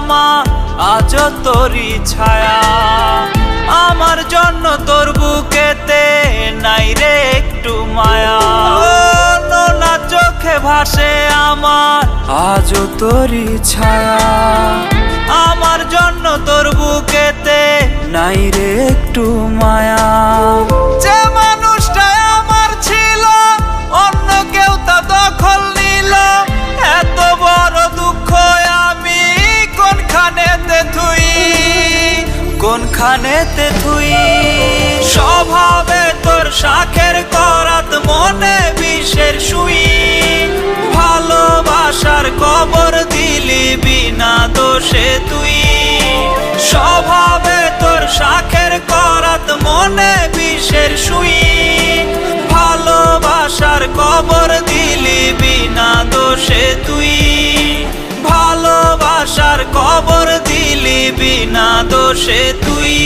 আমার আজও তোরই ছায়া। আমার জন্য তোর বুকেতে নাই রে একটু মায়া। নোনা চোখে ভাসে আমার আজও তোরই ছায়া। আমার জন্য তোর বুকেতে নাই রে একটু মায়া। যে মানুষটা আমার ছিল অন্য কেউ তা দখল নিল, এত বড় দুঃখ আমি কোনখানেতে থুই। স্বভাবে তোর শাখের করাত, মনে বিষের সুই। ভালোবাসার কবর দিলি বিনা দোষে তুই। স্বভাবে তোর শাখের করাত, মনে বিষের সুই। ভালোবাসার কবর দিলি বিনা দোষে তুই। ভালোবাসার কবর দিলি বিনা দোষে তুই।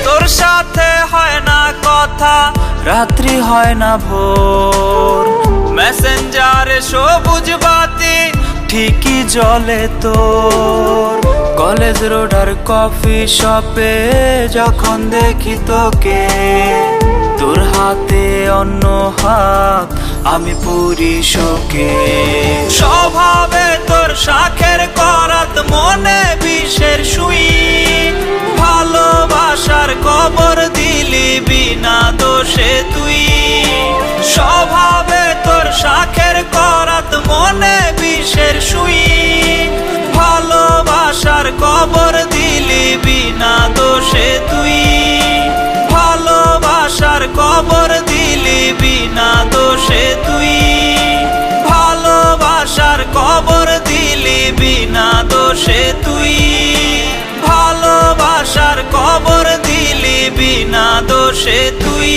তোর সাথে হয় না কথা, রাত্রি হয় না ভোর। মেসেঞ্জারে সবুজ বাতি ঠিকই জ্বলে তোর। কলেজ রোড আর কফি শপে যখন দেখি তোকে, তোর হাতে অন্য হাত আমি পুরি শোকে। স্বভাবে তোর শাখের করাত, মনে বিষের সুই। ভালোবাসার কবর দিলি বিনা দোষে তুই। স্বভাবে তোর শাখের করাত, মনে বিষের সুই। ভালোবাসার কবর দিলি বিনা দোষে তুই। ভালোবাসার কবর দিলি বিনা দোষে তুই। ভালোবাসার কবর দিলি বিনা দোষে তুই। ভালোবাসার কবর দিলি বিনা দোষে তুই।